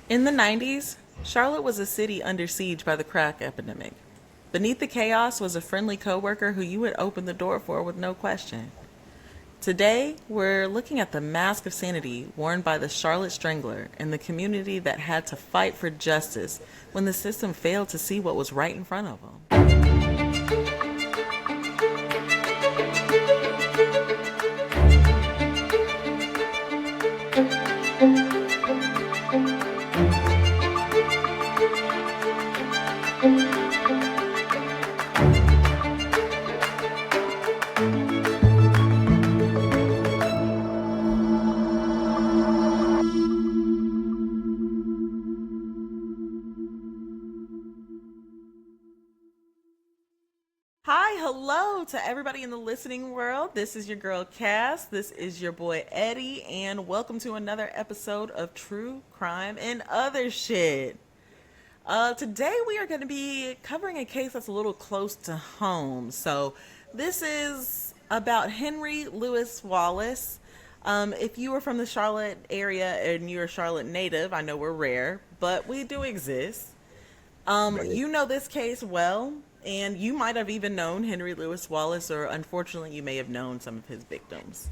In the 90s, Charlotte was a city under siege by the crack epidemic. Beneath the chaos was a friendly coworker who you would open the door for with no question. Today, we're looking at the mask of sanity worn by the Charlotte Strangler and the community that had to fight for justice when the system failed to see what was right in front of them. Hi, hello to everybody in the listening world. This is your girl Cass. This is your boy Eddie, and welcome to another episode of True Crime and Other Shit. Today we are going to be covering a case that's a little close to home. So this is about Henry Louis Wallace. If you are from the Charlotte area and you're a Charlotte native, I know we're rare, but we do exist. You know this case well, and you might have even known Henry Louis Wallace, or unfortunately, you may have known some of his victims.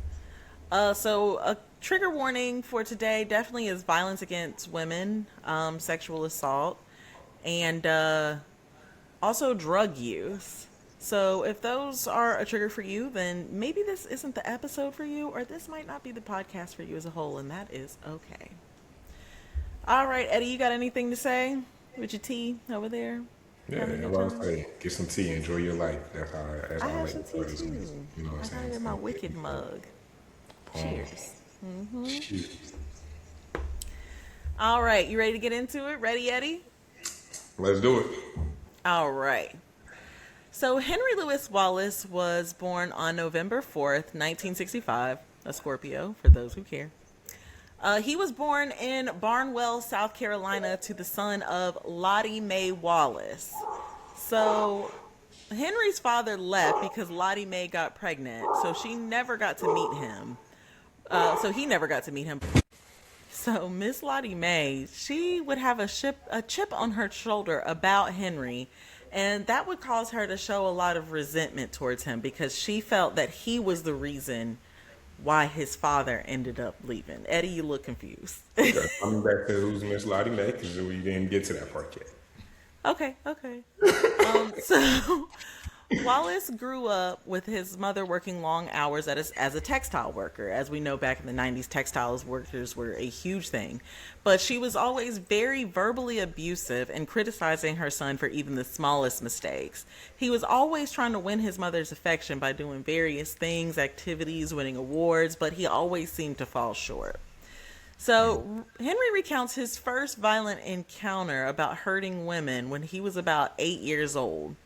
So a trigger warning for today definitely is violence against women, sexual assault, and also drug use. So if those are a trigger for you, then maybe this isn't the episode for you, or this might not be the podcast for you as a whole, and that is okay. All right, Eddie, you got anything to say with your tea over there? Yeah, Having a I good was about to time? say, get some tea, enjoy your life. That's I how I have like some to tea put it. too. You know what I'm I got saying? it in my So, wicked mug. um, Cheers. shoot. All right, you ready to get into it? Ready, Eddie? Let's do it. All right. So Henry Louis Wallace was born on November 4th, 1965, a Scorpio, for those who care. He was born in Barnwell, South Carolina, to the son of Lottie Mae Wallace. So Henry's father left because Lottie Mae got pregnant, so she never got to meet him. So he never got to meet him. So Miss Lottie Mae, she would have a chip on her shoulder about Henry, and that would cause her to show a lot of resentment towards him because she felt that he was the reason why his father ended up leaving. Eddie, you look confused. Okay, coming back to who's Miss Lottie Mae, because we didn't get to that part yet. Okay. So Wallace grew up with his mother working long hours as a textile worker. As we know, back in the 90s, textiles workers were a huge thing. But she was always very verbally abusive and criticizing her son for even the smallest mistakes. He was always trying to win his mother's affection by doing various things, activities, winning awards, but he always seemed to fall short. So, Henry recounts his first violent encounter about hurting women when he was about 8 years old.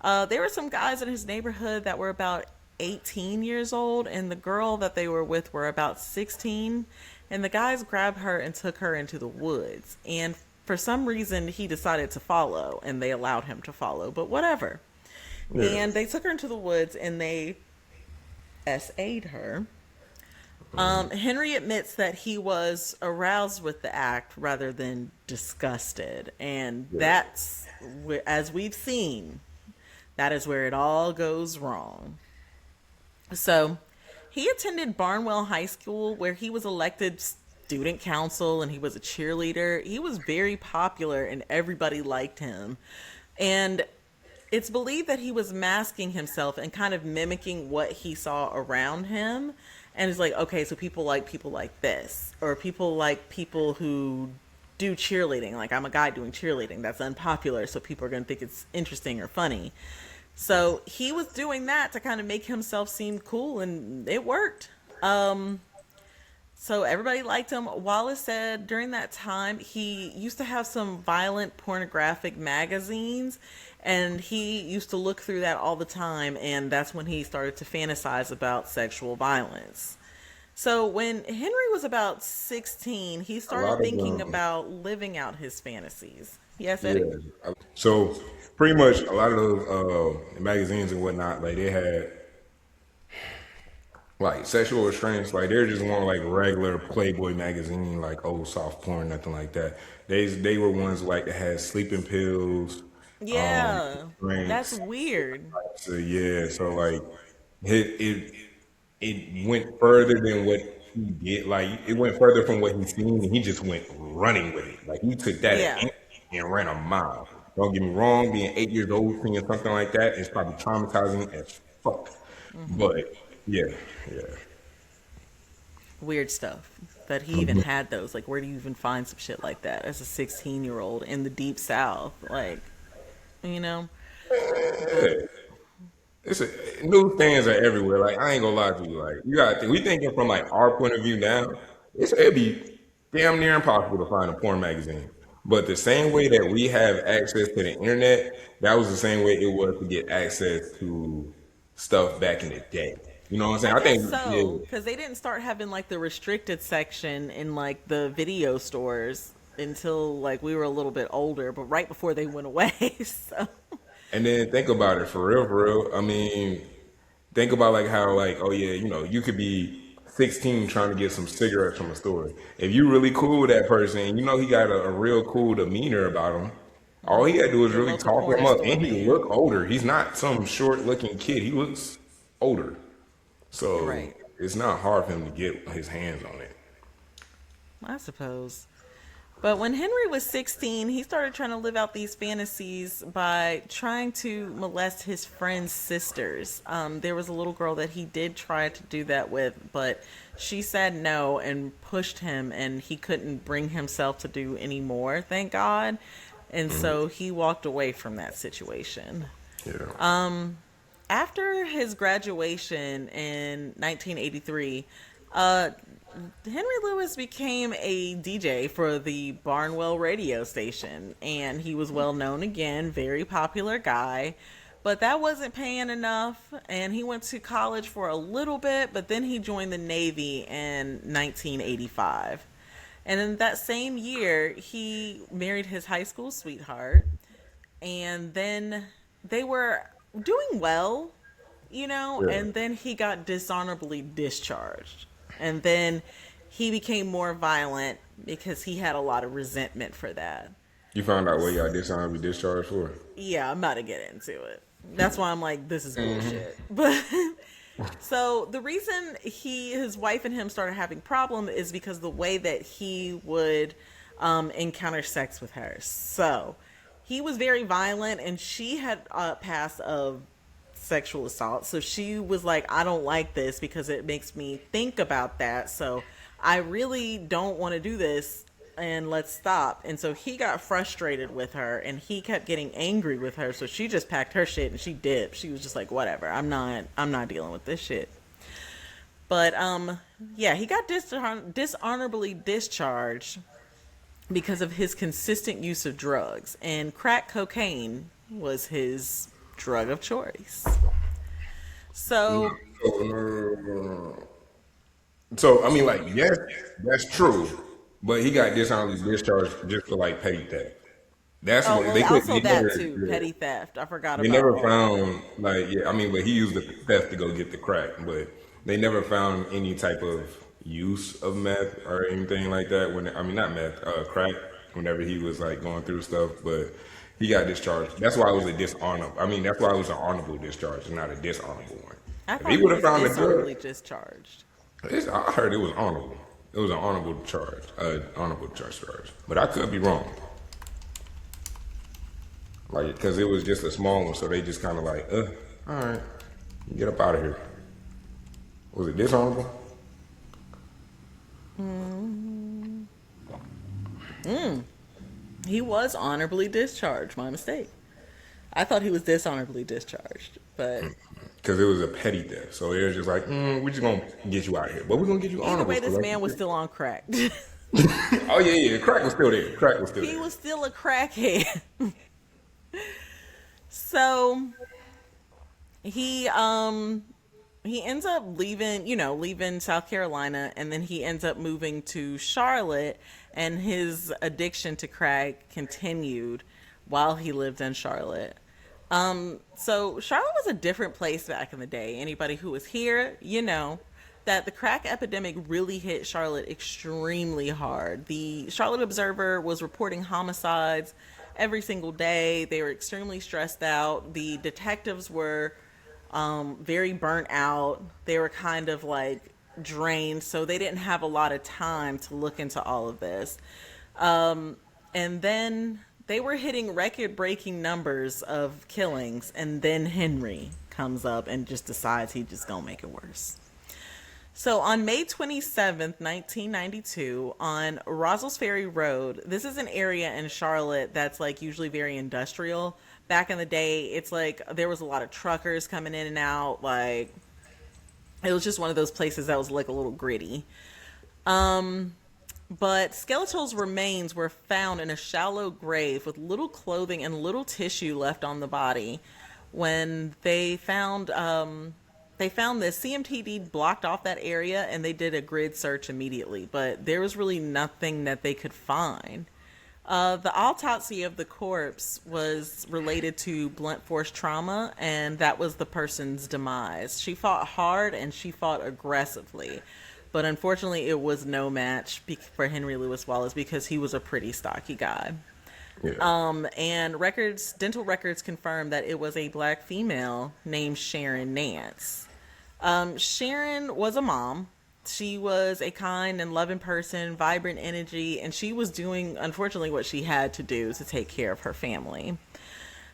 There were some guys in his neighborhood that were about 18 years old, and the girl that they were with were about 16. And the guys grabbed her and took her into the woods. And for some reason, he decided to follow, and they allowed him to follow, but whatever. Yeah. And they took her into the woods and they SA'd her. Henry admits that he was aroused with the act rather than disgusted. And Yeah. that's, as we've seen, that is where it all goes wrong. So he attended Barnwell High School, where he was elected student council and he was a cheerleader. He was very popular and everybody liked him. And it's believed that he was masking himself and kind of mimicking what he saw around him. And it's like, okay, so people like this, or people like people who do cheerleading. Like, I'm a guy doing cheerleading. That's unpopular, so people are going to think it's interesting or funny. So he was doing that to kind of make himself seem cool, and it worked. So everybody liked him. Wallace said during that time he used to have some violent pornographic magazines, and he used to look through that all the time, and that's when he started to fantasize about sexual violence. So when Henry was about 16, he A lot started of thinking about living out his fantasies. Yes, yeah. Eddie? So pretty much a lot of those magazines and whatnot, like they had like sexual restraints, like they're just more like regular Playboy magazine, like old soft porn, nothing like that. They were ones like that had sleeping pills, Yeah, that's drinks. weird. So yeah, so like it it went further than what he did. Like it went further from what he seen, and he just went running with it. Like he took that Yeah. and ran a mile. Don't get me wrong, being 8 years old seeing something like that is probably traumatizing as fuck. But yeah, yeah. Weird stuff that he even had those. Like, where do you even find some shit like that as a 16-year-old in the deep south? Like, you know? But It's a, newsstands are everywhere. Like I ain't gonna lie to you. Like you got to think, we thinking from like our point of view now. It'd be damn near impossible to find a porn magazine. But the same way that we have access to the internet, that was the same way it was to get access to stuff back in the day. You know what I'm I saying? I guess think yeah. so, because they didn't start having like the restricted section in like the video stores until like we were a little bit older, but right before they went away. So, And then think about it for real, for real. I mean, think about like how like oh yeah, you could be 16 trying to get some cigarettes from a store. If you really cool with that person, you know he got a real cool demeanor about him. All he got to do is your really local talk him corner up, store and he man. look older. He's not some short looking kid. He looks older, so Right. it's not hard for him to get his hands on it. I suppose. But when Henry was 16, he started trying to live out these fantasies by trying to molest his friend's sisters. There was a little girl that he did try to do that with, but she said no and pushed him, and he couldn't bring himself to do any more, thank God. And so he walked away from that situation. Yeah. After his graduation in 1983, uh, Henry Lewis became a DJ for the Barnwell radio station, and he was well known again, very popular guy. But that wasn't paying enough, and he went to college for a little bit, but then he joined the Navy in 1985. And in that same year, he married his high school sweetheart, and then they were doing well, Yeah. and then he got dishonorably discharged. And then he became more violent because he had a lot of resentment for that. You found out what y'all dishonorably discharged for? Yeah, I'm about to get into it. That's why I'm like, this is bullshit. But so the reason his wife and him started having problem is because the way that he would encounter sex with her. So he was very violent, and she had passed of sexual assault. So she was like, I don't like this because it makes me think about that. So I really don't want to do this, and let's stop. And so he got frustrated with her, and he kept getting angry with her. So she just packed her shit and she dipped. She was just like, whatever. I'm not dealing with this shit. But yeah, he got dishonorably discharged because of his consistent use of drugs, and crack cocaine was his drug of choice. So, So I mean, like, yes, that's true, but he got dishonorably discharged just for like petty theft. That's oh what well, they could. also They that never, too, yeah, petty theft. I forgot they about never all that. found like, yeah. I mean, but he used the theft to go get the crack, but they never found any type of use of meth or anything like that. When I mean, not meth, crack. Whenever he was like going through stuff, but he got discharged. That's why it was a dishonorable. I mean, that's why it was an honorable discharge, not a dishonorable one. I If he thought he would have was found the drug, dishonorably discharged. I heard it was honorable. It was an honorable charge, honorable charge. But I could be wrong. Like, because it was just a small one, so they just kind of like, all right, get up out of here. Was it dishonorable? He was honorably discharged. My mistake. I thought he was dishonorably discharged, but Because it was a petty theft. So they were just like, we're just going to get you out of here. But we're going to get you either honorable. way, So this like, man was still on crack. oh, yeah. Crack was still there. Crack was still He there. was still a crackhead. So he ends up leaving South Carolina, and then he ends up moving to Charlotte, and his addiction to crack continued while he lived in Charlotte. So Charlotte was a different place back in the day. Anybody who was here, that the crack epidemic really hit Charlotte extremely hard. The Charlotte Observer was reporting homicides every single day. They were extremely stressed out. The detectives were very burnt out. They were kind of like drained, so they didn't have a lot of time to look into all of this. And then they were hitting record breaking numbers of killings, and then Henry comes up and just decides he just gonna make it worse. So on May 27th, 1992, on Rossell's Ferry Road, this is an area in Charlotte that's like usually very industrial. Back in the day, it's like there was a lot of truckers coming in and out. Like, it was just one of those places that was like a little gritty. But skeletal remains were found in a shallow grave with little clothing and little tissue left on the body. When they found this, CMTD blocked off that area and they did a grid search immediately, but there was really nothing that they could find. The autopsy of the corpse was related to blunt force trauma, and that was the person's demise. She fought hard and she fought aggressively, but unfortunately, it was no match for Henry Louis Wallace because he was a pretty stocky guy. Yeah. And dental records confirmed that it was a black female named Sharon Nance. Sharon was a mom. She was a kind and loving person, vibrant energy, and she was doing, unfortunately, what she had to do to take care of her family.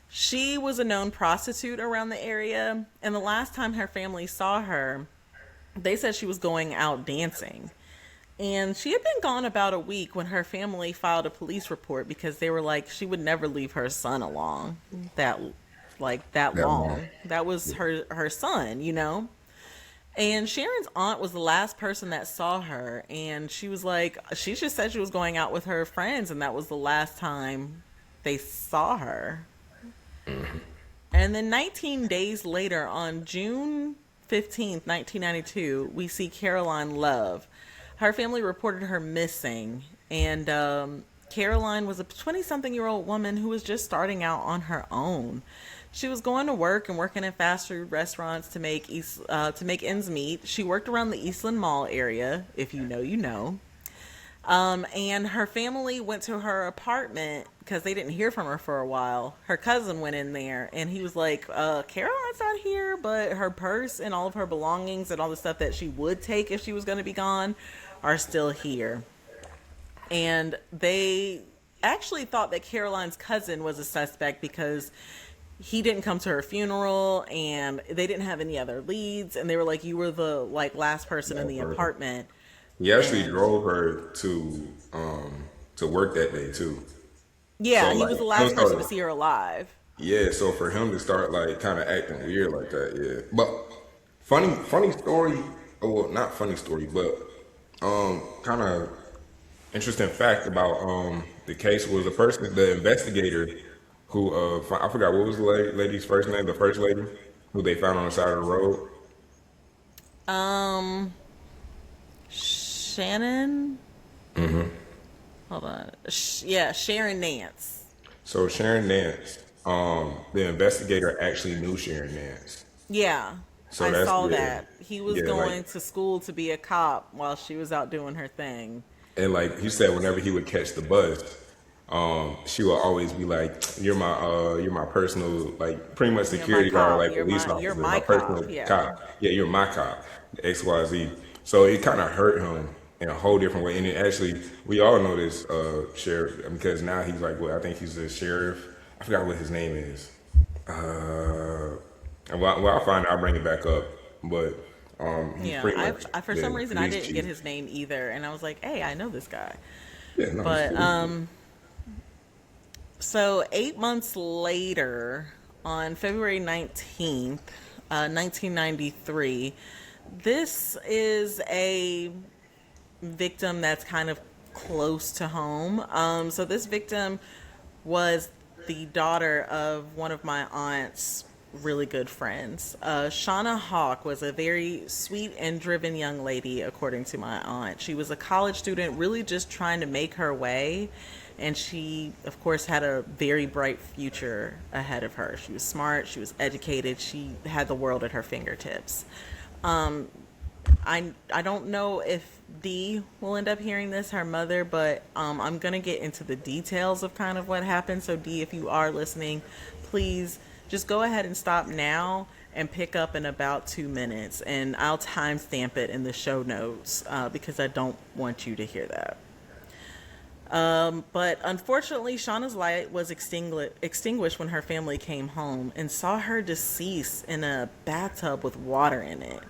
She was a known prostitute around the area, and the last time her family saw her, they said she was going out dancing. And she had been gone about a week when her family filed a police report because they were like, she would never leave her son along that That long. long. That was her son, you know? And Sharon's aunt was the last person that saw her, and she was like, she just said she was going out with her friends, and that was the last time they saw her. And then 19 days later, on June 15th, 1992, we see Caroline Love. Her family reported her missing, and Caroline was a 20-something-year-old woman who was just starting out on her own. She was going to work and working in fast food restaurants to make ends meet. She worked around the Eastland Mall area, if you know, you know. And her family went to her apartment because they didn't hear from her for a while. Her cousin went in there, and he was like, Caroline's not here, but her purse and all of her belongings and all the stuff that she would take if she was going to be gone are still here. And they actually thought that Caroline's cousin was a suspect because he didn't come to her funeral and they didn't have any other leads, and they were like, you were the last person in That the person. apartment. He actually And drove her to work that day too. yeah, So he like was the him last person to start, see her alive. yeah. So for him to start like kind of acting weird like that, yeah. But funny story. Well, not funny story, but kind of interesting fact about the case was the investigator who I forgot what was the lady's first name, the first lady who they found on the side of the road. um Shannon, hold on. Yeah, Sharon Nance. So Sharon Nance, the investigator actually knew Sharon Nance. Yeah, So I that's saw yeah, that. He was yeah, like going to school to be a cop while she was out doing her thing. and like he said, whenever he would catch the bus, she would always be like, you're my personal like pretty much You're my security guard, cop. like police You're officer, my my cop. personal Yeah. cop. Yeah, you're my cop, XYZ. So it kind of hurt him in a whole different way. And it actually, we all know this sheriff because now he's like, well, I think he's the sheriff. I forgot what his name is. Well, I'll find it. I'll bring it back up. But he's Yeah, pretty much I for some the reason I police didn't get chief. his name either, and I was like, "Hey, I know this guy." Yeah, no, he's But cool. so 8 months later, on February 19th, 1993, this is a victim that's kind of close to home. So this victim was the daughter of one of my aunt's really good friends. Shawna Hawk was a very sweet and driven young lady, according to my aunt. She was a college student, really just trying to make her way. And she, of course, had a very bright future ahead of her. She was smart, she was educated, she had the world at her fingertips. I don't know if Dee will end up hearing this, her mother, but I'm gonna get into the details of kind of what happened. So Dee, if you are listening, please just go ahead and stop now and pick up in about 2 minutes, and I'll timestamp it in the show notes because I don't want you to hear that. But unfortunately, Shawna's light was extinguished when her family came home and saw her deceased in a bathtub with water in it.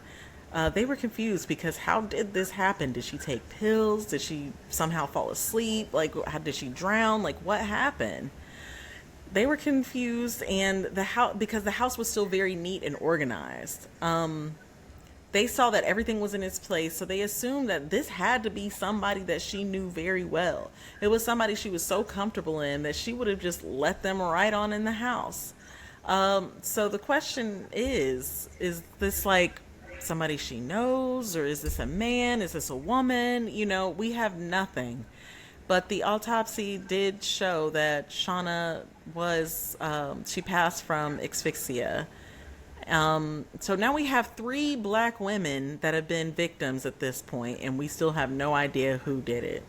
They were confused because how did this happen? Did she take pills? Did she somehow fall asleep? Like, how did she drown? Like, what happened? They were confused, and the house, because the house was still very neat and organized. They saw that everything was in its place, so they assumed that this had to be somebody that she knew very well. It was somebody she was so comfortable in that she would have just let them right on in the house. So the question is this like somebody she knows, or is this a man? Is this a woman? You know, we have nothing. But the autopsy did show that Shawna was, she passed from asphyxia. So now we have 3 black women that have been victims at this point, and we still have no idea who did it.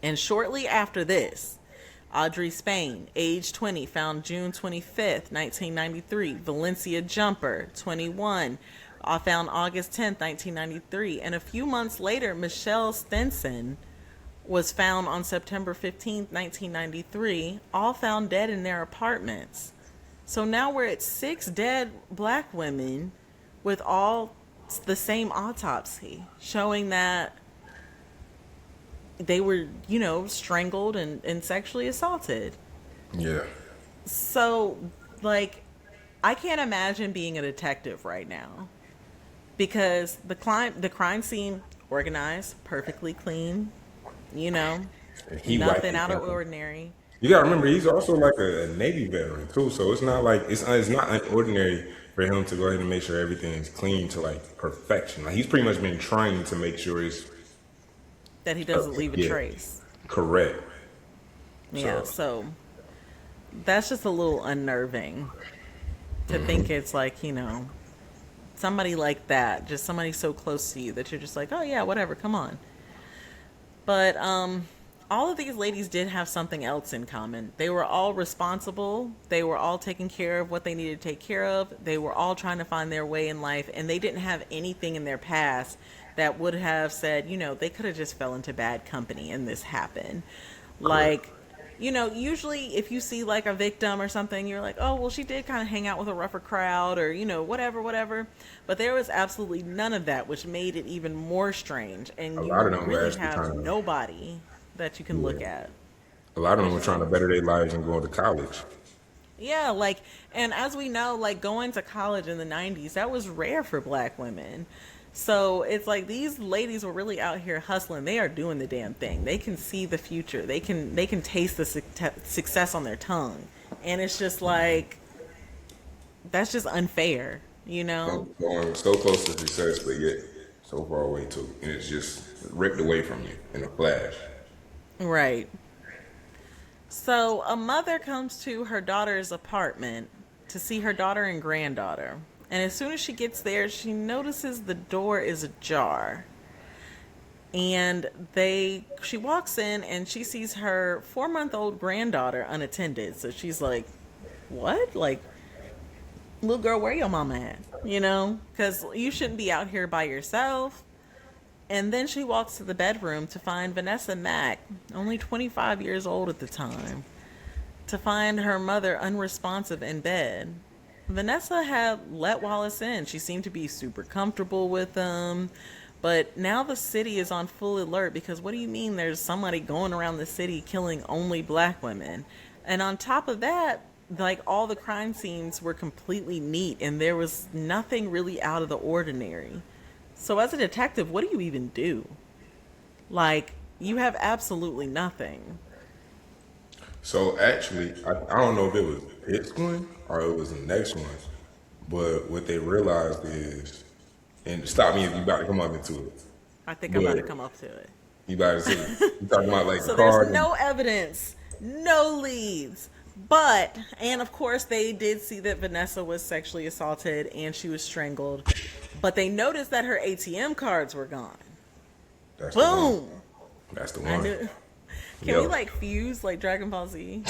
And shortly after this, Audrey Spain, age 20, found June 25th, 1993. Valencia Jumper, 21, found August 10th, 1993. And a few months later, Michelle Stinson was found on September 15th, 1993, all found dead in their apartments. So now we're at 6 dead black women with all the same autopsy, showing that they were, you know, strangled and sexually assaulted. Yeah. So, like, I can't imagine being a detective right now because the crime scene organized, perfectly clean, you know, He nothing wiped out it of down. ordinary. You gotta remember, he's also like a Navy veteran too, so it's not like it's not unordinary for him to go ahead and make sure everything is clean to like perfection. Like he's pretty much been trained to make sure it's That he doesn't leave a yeah, trace. correct. Yeah, So so that's just a little unnerving to think it's like, you know, somebody like that, just somebody so close to you that you're just like, oh yeah, whatever, come on. But all of these ladies did have something else in common. They were all responsible. They were all taking care of what they needed to take care of. They were all trying to find their way in life, and they didn't have anything in their past that would have said, you know, they could have just fell into bad company and this happened. correct. Like, you know, usually if you see like a victim or something, you're like, oh, well, she did kind of hang out with a rougher crowd or, you know, whatever, whatever. But there was absolutely none of that, which made it even more strange. A And lot you of them were really actually have trying to nobody that you can yeah. look at. A lot of them Because were you're trying like, to better their lives and going to college. yeah, like, and as we know, like going to college in the 90s, that was rare for black women. So it's like these ladies were really out here hustling. They are doing the damn thing. They can see the future. They can taste the success on their tongue. And it's just like that's just unfair, you know? Going so close to success, but yet so far away too, and it's just ripped away from you in a flash. Right. So a mother comes to her daughter's apartment to see her daughter and granddaughter. And as soon as she gets there, she notices the door is ajar. And she walks in and she sees her 4-month-old granddaughter unattended. So she's like, "What? Like, little girl, where your mama at? You know, because you shouldn't be out here by yourself." And then she walks to the bedroom to find Vanessa Mack, only 25 years old at the time, to find her mother unresponsive in bed. Vanessa had let Wallace in. She seemed to be super comfortable with him. But now the city is on full alert because what do you mean there's somebody going around the city killing only black women? And on top of that, like all the crime scenes were completely neat and there was nothing really out of the ordinary. So as a detective, what do you even do? Like, you have absolutely nothing. So actually, I don't know if it was this one or it was the next one, but what they realized is, and stop me if you about to come up into it, I think I'm about to but come up to it. you about to see, you talking about like the So there's card and no evidence, no leads. And of course, they did see that Vanessa was sexually assaulted and she was strangled. But they noticed that her ATM cards were gone. That's the one. Boom! That's the I one. knew. Can we Yo. like fuse like Dragon Ball Z?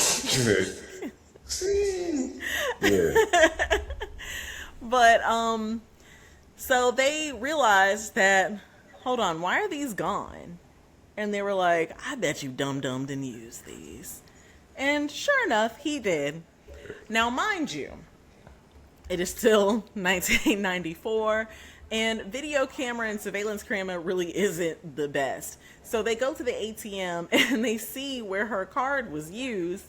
Yeah. But so they realized that, hold on, why are these gone? And they were like, I bet you Dum Dum didn't use these. And sure enough, he did. Now, mind you, it is still 1994, and video camera and surveillance camera really isn't the best. So they go to the ATM and they see where her card was used,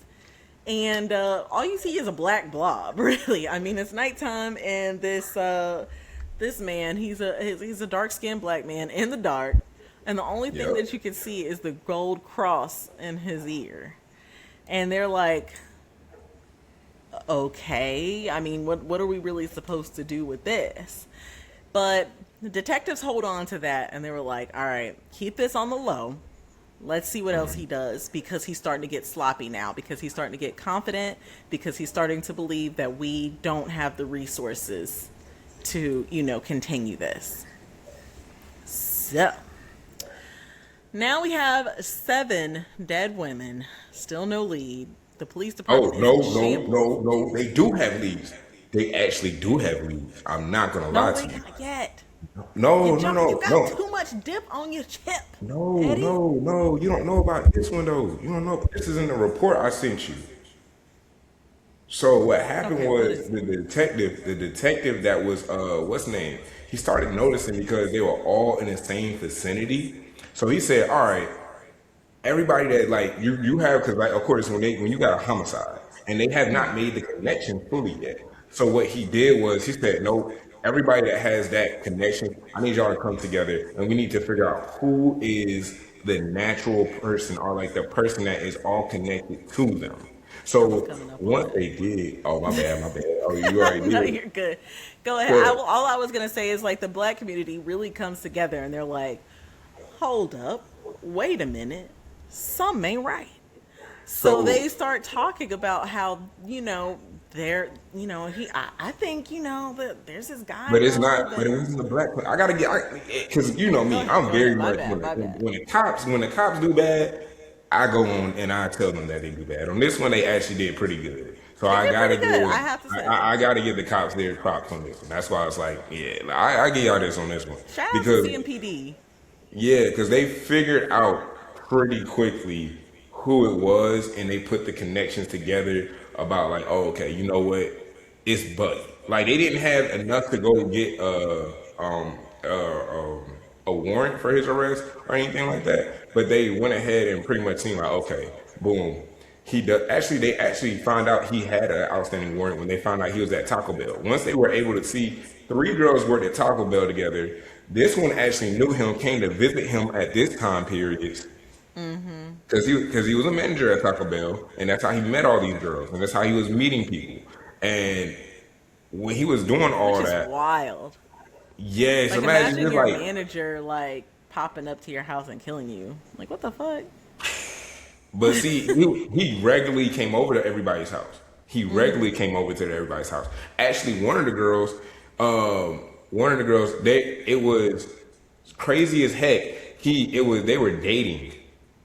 and all you see is a black blob. Really, I mean, it's nighttime, and this man, he's a dark skinned black man in the dark, and the only thing Yep. that you can see is the gold cross in his ear. And they're like, okay, I mean, what are we really supposed to do with this? But the detectives hold on to that, and they were like, all right, keep this on the low. Let's see what else he does, because he's starting to get sloppy now, because he's starting to get confident, because he's starting to believe that we don't have the resources to, continue this. So now we have 7 dead women, still no lead. The police Oh department is no, in no, shambles. no, no. They do have leads. They actually do have leads. I'm not gonna No, lie we to you. not yet. No, no, You no, got no. too much dip on your chip, No, Eddie. no, no. You don't know about this one though. You don't know. This is in the report I sent you. So what happened Okay, what was is? the detective that was what's his name? He started noticing because they were all in the same vicinity. So he said, "All right, everybody that like you have because like of course when you got a homicide and they have not made the connection fully yet. So what he did was he said, no, everybody that has that connection, I need y'all to come together and we need to figure out who is the natural person or like the person that is all connected to them. I was So coming up on once that. they did, oh my bad, my bad. Oh, you already No, did. you're good. Go ahead. Good. All I was gonna say is like the black community really comes together, and they're like, hold up, wait a minute, something ain't right. So So they start talking about how they're I think that there's this guy but it's though not. But that. it wasn't the black. I gotta get because you know me. I'm Go very ahead. My much bad. My bad. when the cops do bad, I go on and I tell them that they do bad. On this one, they actually did pretty good. So They I did gotta pretty good, give I have to say. I gotta give the cops their props on this one. That's why it's like yeah, I give y'all this on this one Shout out to because CMPD. yeah, because they figured out pretty quickly who it was, and they put the connections together about like, oh, okay, you know what, it's Buddy. Like they didn't have enough to go get a warrant for his arrest or anything like that, but they went ahead and pretty much seemed like, okay, boom. He does actually. They actually found out he had an outstanding warrant when they found out he was at Taco Bell. Once they were able to see 3 girls worked at Taco Bell together, this one actually knew him, came to visit him at this time period because he was a manager at Taco Bell, and that's how he met all these girls, and that's how he was meeting people. And when he was doing Which all is that, wild. yes, Like, imagine imagine just your like, manager like popping up to your house and killing you. Like, what the fuck? but see, he regularly came over to everybody's house. He regularly came over to everybody's house. Actually, one of the girls, they it was crazy as heck. They were dating.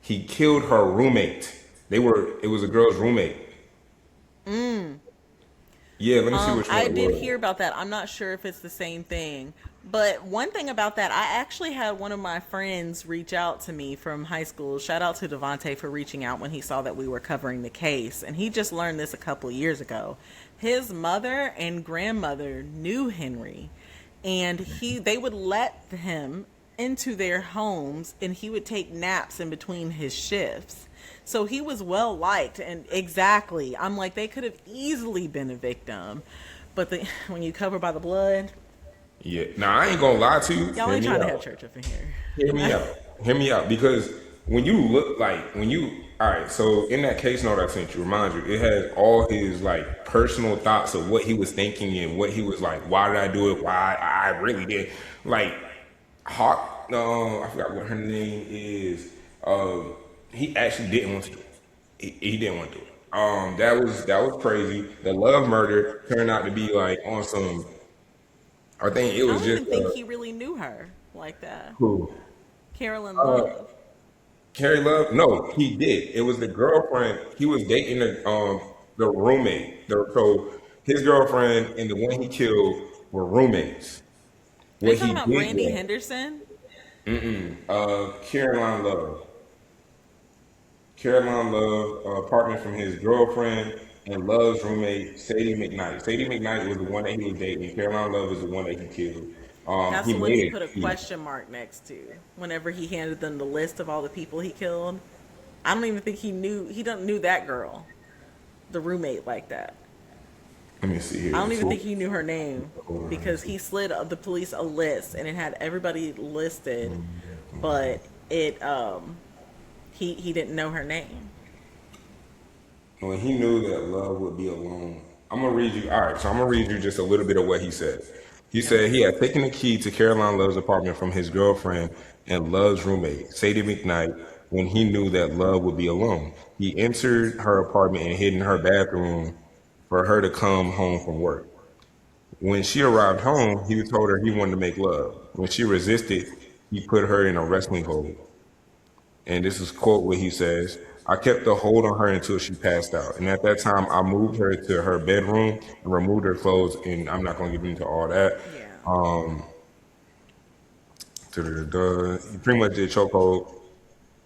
He killed her roommate. It was a girl's roommate. Yeah, let me see which one I it did was. hear about that. I'm not sure if it's the same thing. But one thing about that, I actually had one of my friends reach out to me from high school. Shout out to Devontae for reaching out when he saw that we were covering the case. And he just learned this a couple years ago. His mother and grandmother knew Henry. And they would let him into their homes, and he would take naps in between his shifts. So he was well liked, and exactly, I'm like, they could have easily been a victim, but when you cover by the blood, Yeah. Now I ain't gonna lie to you. y'all Hear ain't me trying to have out. church up in here. Hear me out. Hear me out. Because when you look like when you all right, so in that case note I sent you, remind you, it has all his like personal thoughts of what he was thinking and what he was like, why did I do it? Why I really did. Like Hawk, no, I forgot what her name is. He actually didn't want to do it. He didn't want to do it. That was crazy. The love murder turned out to be like on some I think it I was don't just even think he really knew her like that. who Carolyn uh Love. Carrie Love. No, he did. It was the girlfriend. He was dating the roommate. So his girlfriend and the one he killed were roommates. Are you What talking he about did Brandy was Henderson? Caroline Love. Caroline Love, partner from his girlfriend and Love's roommate, Sadie McKnight. Sadie McKnight was the one that he was dating. Caroline Love is the one that he killed. That's He the one he made put a a key. question mark next to whenever he handed them the list of all the people he killed. I don't even think he don't knew that girl, the roommate like that. Let me see I here. don't even think he knew her name because he slid the police a list and it had everybody listed, but it he didn't know her name. When he knew that Love would be alone. I'm gonna read you. All right, so I'm gonna read you just a little bit of what he said. He said Okay. he had taken the key to Caroline Love's apartment from his girlfriend and Love's roommate, Sadie McKnight, when he knew that Love would be alone. He entered her apartment and hid in her bathroom for her to come home from work. When she arrived home, he told her he wanted to make love. When she resisted, he put her in a wrestling hold. And this is quote what he says. I kept a hold on her until she passed out. And at that time, I moved her to her bedroom and removed her clothes. And I'm not going to get into all that. Yeah. He pretty much did chokehold.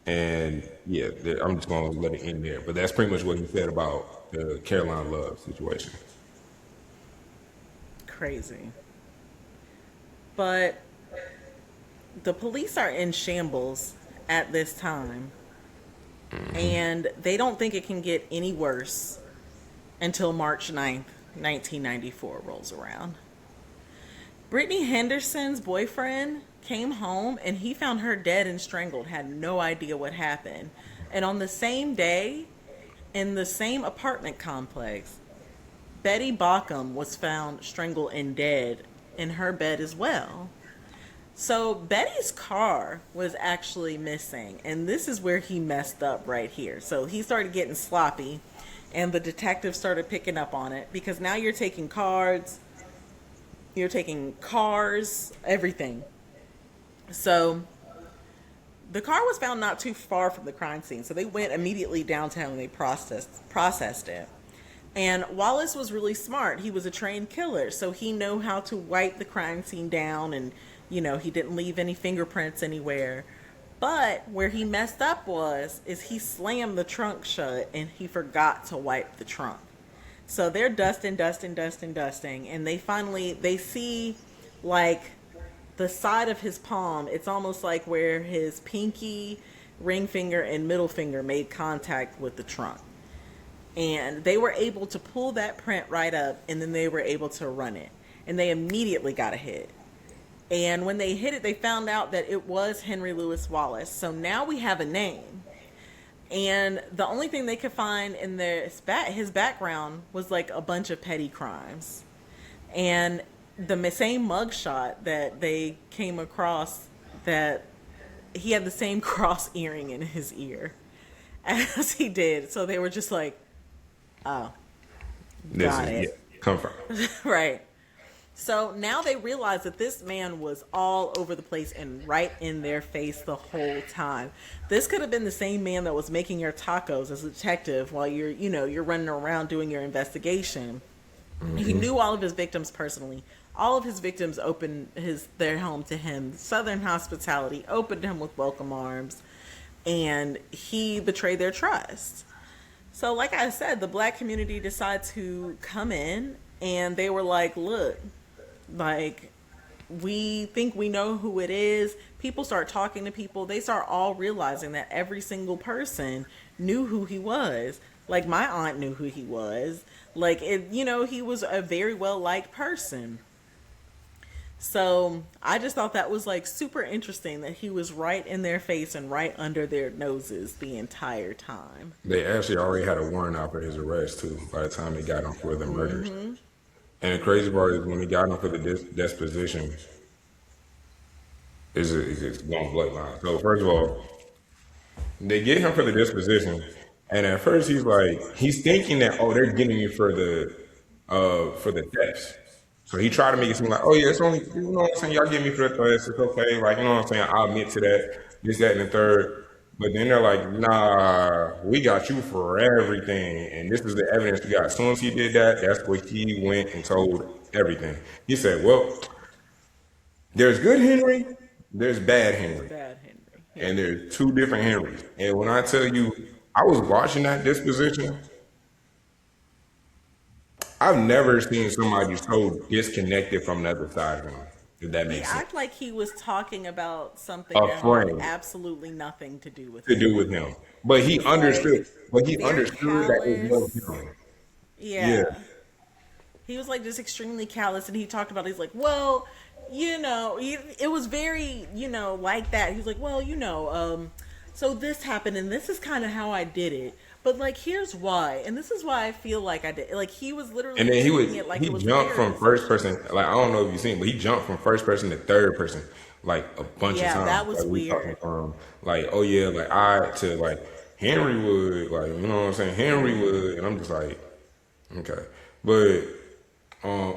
And yeah, I'm just going to let it end there. But that's pretty much what he said about the Caroline Love situation. Crazy. But the police are in shambles at this time, and they don't think it can get any worse until March 9th, 1994 rolls around. Brittany Henderson's boyfriend came home and he found her dead and strangled, had no idea what happened. And on the same day, in the same apartment complex, Betty Bauckham was found strangled and dead in her bed as well. So Betty's car was actually missing, and this is where he messed up right here. So he started getting sloppy, and the detective started picking up on it because now you're taking cards, you're taking cars, everything. So the car was found not too far from the crime scene, so they went immediately downtown and they processed it. And Wallace was really smart. He was a trained killer, so he knew how to wipe the crime scene down, and he didn't leave any fingerprints anywhere. But where he messed up is he slammed the trunk shut and he forgot to wipe the trunk. So they're dusting, and they see like the side of his palm. It's almost like where his pinky, ring finger, and middle finger made contact with the trunk. And they were able to pull that print right up, and then they were able to run it. And they immediately got a hit. And when they hit it, they found out that it was Henry Louis Wallace. So now we have a name. And the only thing they could find in his background was like a bunch of petty crimes. And the same mugshot that they came across, that he had the same cross earring in his ear as he did. So they were just like, oh, This got is, yeah, it. confirmed. Right. So now they realize that this man was all over the place and right in their face the whole time. This could have been the same man that was making your tacos as a detective while you're running around doing your investigation. He knew all of his victims personally. All of his victims opened their home to him. Southern hospitality opened him with welcome arms, and he betrayed their trust. So, like I said, the black community decided to come in, and they were like, look, like, we think we know who it is. People start talking to people. They start all realizing that every single person knew who he was. Like, my aunt knew who he was. Like, he was a very well liked person. So I just thought that was like super interesting that he was right in their face and right under their noses the entire time. They actually already had a warrant out for his arrest too by the time they got him for the murders. And the crazy part is when they got him for the disposition, it's going bloodline. So first of all, they get him for the disposition, and at first he's thinking that they're getting you for the thefts. So he tried to make it seem like, oh yeah, it's only, you know what I'm saying, y'all get me for the threats, it's okay, like, you know what I'm saying, I'll admit to that, this, that, and the third. But then they're like, nah, we got you for everything, and this is the evidence we got. As soon as he did that, that's what he went and told everything. He said, well, there's good Henry, there's bad There's Henry, bad Henry. and Yeah. there's two different Henrys. And when I tell you, I was watching that disposition, I've never seen somebody so disconnected from the other side of him, if that He makes sense. acted like he was talking about something A that had friend absolutely nothing to do with to do him. with him. But He he was like understood. But he very understood that it was callous. him. Yeah. Yeah. He was like just extremely callous, and he talked about, he's like, well, it was very, like that. He's like, well, so this happened, and this is kind of how I did it. But like, here's why, and this is why I feel like I did. Like, he was And literally then treating it like he it was jumped from theirs. first person. Like I don't know if you've seen, but he jumped from first person to third person like a bunch of Yeah, times. that was Like we talking weird. from like, oh yeah, like I to like Henry would, like, you know what I'm saying? Henry would, and I'm just like, okay. But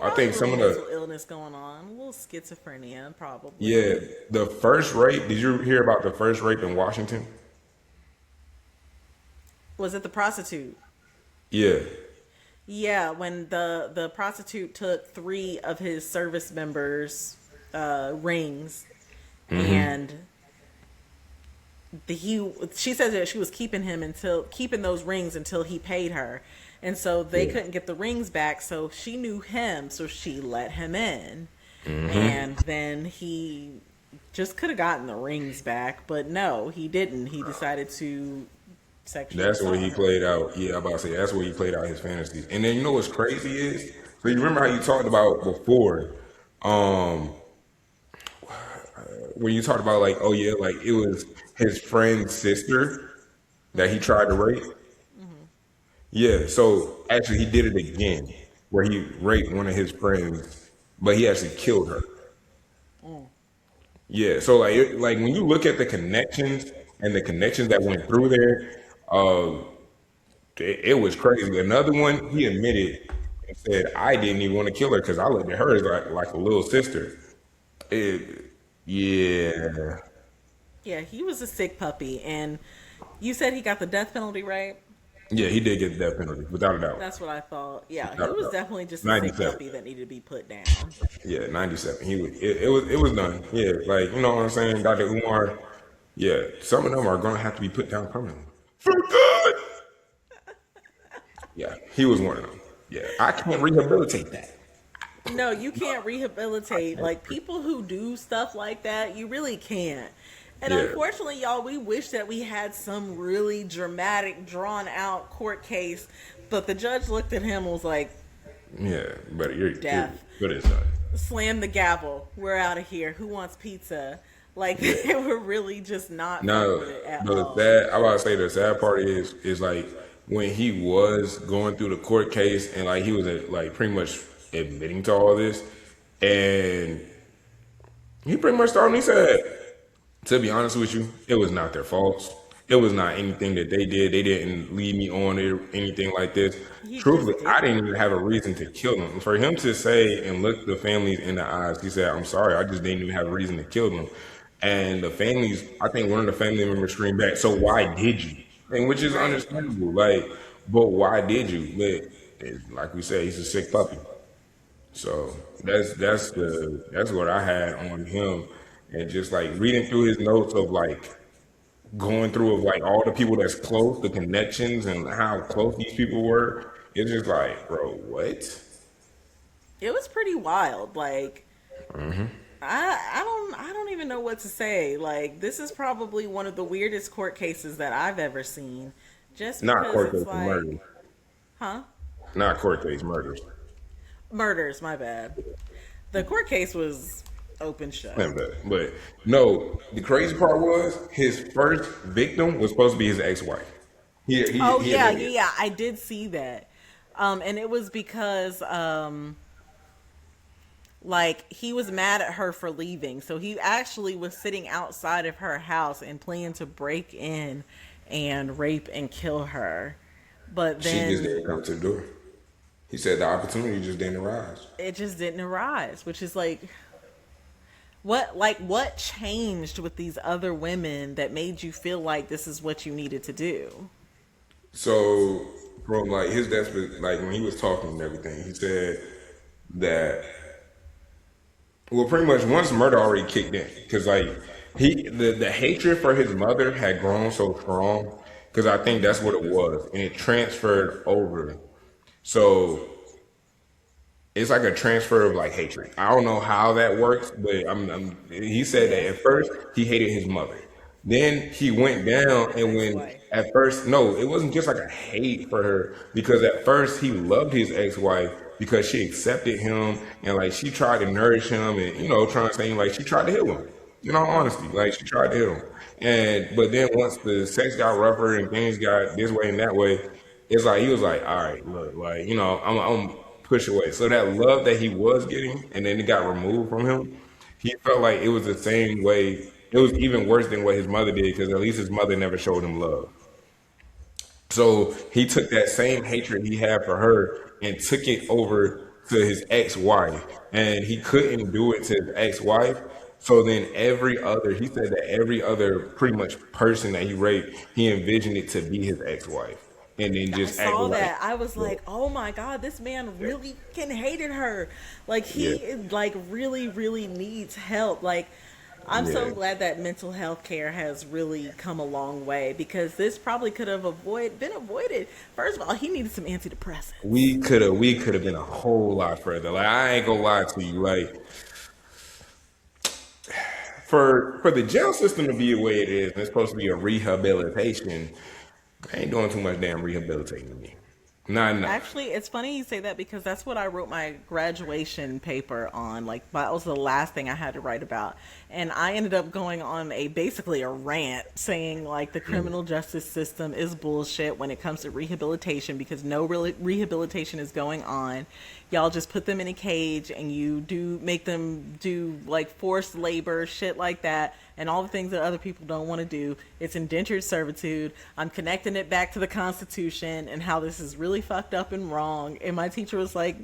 I Probably a think little some of mental the illness going on, a little schizophrenia, probably. yeah, the first rape, did you hear about the first rape in Washington? Was it the prostitute? Yeah. Yeah, when the prostitute took three of his service members' rings, and she says that she was keeping those rings until he paid her, and so they Yeah. couldn't get the rings back. So she knew him, so she let him in, and then he just could have gotten the rings back, but no, he didn't. He decided to sexually That's where assault he her. played out. Yeah, I'm about to say that's where he played out his fantasies. And then you know what's crazy is, so you remember how you talked about before, um, when you talked about like, oh yeah, like it was his friend's sister that he tried to rape. Yeah, so actually he did it again, where he raped one of his friends, but he actually killed her. Mm. Yeah, so like like when you look at the connections and the connections that went through there, uh, it was crazy. Another one, he admitted and said, I didn't even want to kill her because I looked at her as like a little sister. It, yeah, Yeah, he was a sick puppy, and you said he got the death penalty, right? yeah, he did get the death penalty, without a doubt. That's what I thought. Yeah, he Without a was doubt. definitely just a sick 97. puppy that needed to be put down. Yeah, 97. It was done. Yeah, like you know what I'm saying, Dr. Umar. Yeah, some of them are gonna have to be put down permanently. For good. Yeah, he was one of them. Yeah, I can't rehabilitate that. No, you can't rehabilitate. Like, people who do stuff like that, you really can't. And Yeah, unfortunately, y'all, we wish that we had some really dramatic, drawn out court case, but the judge looked at him and was like, yeah, but death. but it's done. Slam the gavel. We're out of here. Who wants pizza? Like, Yeah. they were really just not fucking No, with it at the all. sad. I about to say the sad part is like when he was going through the court case and like he was like pretty much admitting to all this, and he pretty much started. He said, to be honest with you, it was not their fault. It was not anything that they did. They didn't lead me on or anything like this. He Truthfully, just I didn't didn't. even have a reason to kill them. For him to say and look the families in the eyes, he said, I'm sorry, I just didn't even have a reason to kill them. And the families, I think one of the family members screamed back, so why did you? And which is Right. understandable. Like, but why did you? But like we said, he's a sick puppy. So that's what I had on him, and just like reading through his notes of like going through of like all the people that's close, the connections and how close these people were. It's just like, bro, what? It was pretty wild. Like, I don't even know what to say. Like, this is probably one of the weirdest court cases that I've ever seen. Just Not because court it's case like, murders. huh? Not court case murders. Murders, my bad. The court case was open shut. But no, the crazy part was his first victim was supposed to be his ex-wife. Oh He yeah, admitted yeah, it. yeah. I did see that. And it was because like, he was mad at her for leaving. So he actually was sitting outside of her house and planning to break in and rape and kill her. But She just then didn't come to the door. He said the opportunity just didn't arise. It just didn't arise, which is like what changed with these other women that made you feel like this is what you needed to do? So from like his desperate, like when he was talking and everything, he said that well, pretty much once murder already kicked in, because like the hatred for his mother had grown so strong, because I think that's what it was, and it transferred over. So it's like a transfer of like hatred. I don't know how that works, but he said that Yeah. at first he hated his mother. Then he went down, His and when ex-wife. at first, no, it wasn't just like a hate for her, because at first he loved his ex-wife because she accepted him and like she tried to nourish him and trying to say like she tried to heal him. In all honesty, like she tried to heal him. And but then once the sex got rougher and things got this way and that way, it's like he was like, all right, look, like I'm push away. So that love that he was getting, and then it got removed from him, he felt like it was the same way. It was even worse than what his mother did, because at least his mother never showed him love. So he took that same hatred he had for her and took it over to his ex-wife, and he couldn't do it to his ex-wife. So then he said that every other pretty much person that he raped, he envisioned it to be his ex-wife, and then I just saw acted like, that. I was yeah, like, "Oh my god, this man yeah, really can hated her. Like yeah, he like really needs help." Like I'm yeah. so glad that mental health care has really come a long way because this probably could have been avoided. First of all, he needed some antidepressants. We could have been a whole lot further. Like I ain't gonna lie to you. Like for the jail system to be the way it is, and it's supposed to be a rehabilitation. I ain't doing too much damn rehabilitating to me. Not enough. Actually, it's funny you say that because that's what I wrote my graduation paper on. Like that was the last thing I had to write about. And I ended up going on basically a rant saying like the criminal justice system is bullshit when it comes to rehabilitation because no really rehabilitation is going on. Y'all just put them in a cage and you do make them do like forced labor, shit like that, and all the things that other people don't want to do. It's indentured servitude. I'm connecting it back to the Constitution and how this is really fucked up and wrong. And my teacher was like,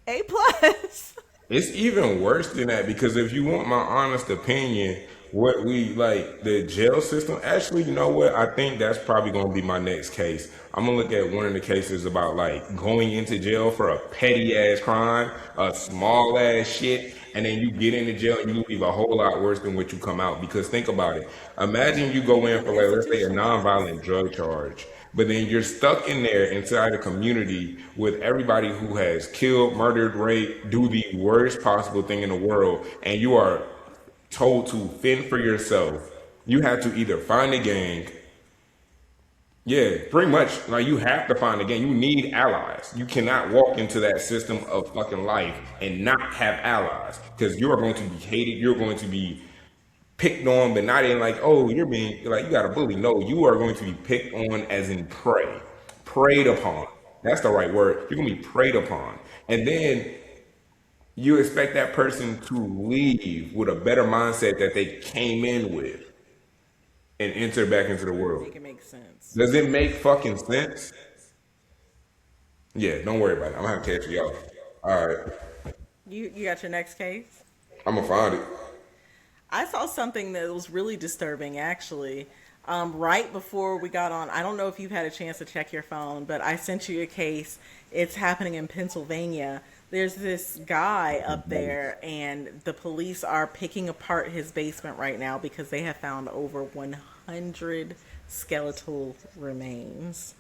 A plus. It's even worse than that, because if you want my honest opinion, what we like the jail system. Actually, you know what? I think that's probably gonna be my next case. I'm gonna look at one of the cases about like going into jail for a petty ass crime, a small ass shit, and then you get into jail and you leave a whole lot worse than what you come out. Because think about it. Imagine you go in Become for like let's say a institutionalized. nonviolent drug charge. But then you're stuck in there inside a community with everybody who has killed, murdered, raped, do the worst possible thing in the world, and you are told to fend for yourself. You have to either find a gang. Yeah, pretty much. Like you have to find a gang. You need allies. You cannot walk into that system of fucking life and not have allies, because you are going to be hated. You're going to be picked on, but not in like, oh, you're being like you got a bully. No, you are going to be picked on as in prey, preyed upon. That's the right word. You're gonna be preyed upon, and then you expect that person to leave with a better mindset that they came in with and enter back into the world. Make it make sense. Does it make fucking sense? Yeah, don't worry about it. I'm gonna have to catch y'all. All right, You got your next case? I'm gonna find it. I saw something that was really disturbing actually. Right before we got on, I don't know if you've had a chance to check your phone, but I sent you a case. It's happening in Pennsylvania. There's this guy up there, and the police are picking apart his basement right now because they have found over 100 skeletal remains.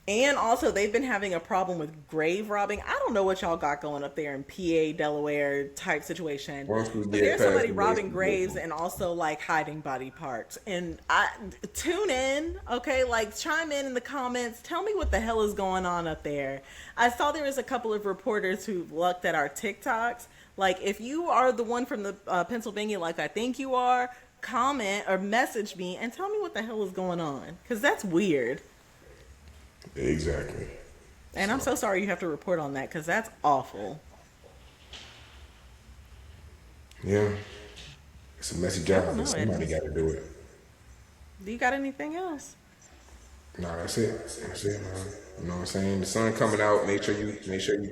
And also, they've been having a problem with grave robbing. I don't know what y'all got going up there in PA, Delaware type situation, Once we but get there's past somebody the robbing basement graves business, and also like hiding body parts. And I tune in, okay? Like chime in the comments. Tell me what the hell is going on up there. I saw there was a couple of reporters who looked at our TikToks. Like if you are the one from the Pennsylvania, like I think you are, comment or message me and tell me what the hell is going on because that's weird. exactly. And I'm So so sorry you have to report on that because that's awful. yeah, it's a messy I job, don't but know, Eddie. somebody got to do it. Do you got anything else? No, that's it. That's it, man. You know what I'm saying? The sun coming out. Make sure you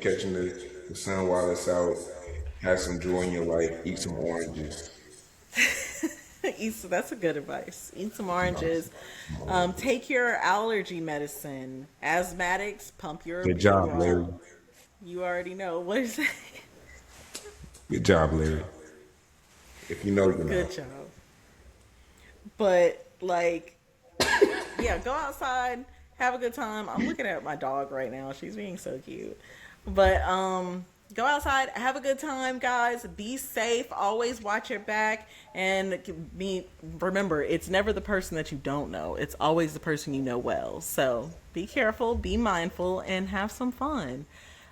catching the sun while it's out. Have some joy in your life. Eat some oranges. That's a good advice. Eat some You know, oranges. some oranges. Take your allergy medicine. Asthmatics, pump your Good job, Larry. Butyral. You already know. What is that? Good job, Larry. If you know, you know. Good job. But, like, yeah, go outside, have a good time. I'm looking at my dog right now. She's being so cute. But go outside, have a good time, guys. Be safe. Always watch your back, and remember, it's never the person that you don't know. It's always the person you know well. So be careful, be mindful, and have some fun.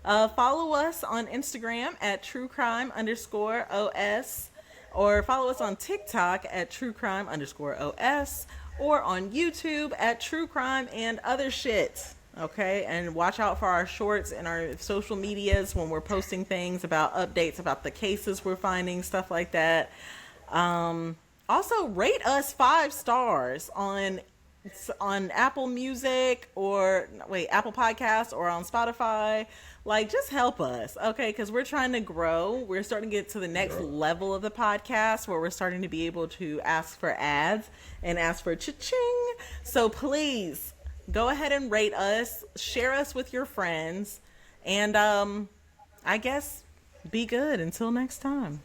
Follow us on Instagram at truecrime_OS, or follow us on TikTok at truecrime_OS, or on YouTube at True Crime and Other Shit. Okay, and watch out for our shorts and our social medias when we're posting things about updates about the cases we're finding, stuff like that. Also, rate us 5 stars on Apple Music, or wait, Apple Podcasts, or on Spotify. Like, just help us, okay? Because we're trying to grow. We're starting to get to the next level of the podcast where we're starting to be able to ask for ads and ask for cha-ching. So please go ahead and rate us, share us with your friends, and I guess be good until next time.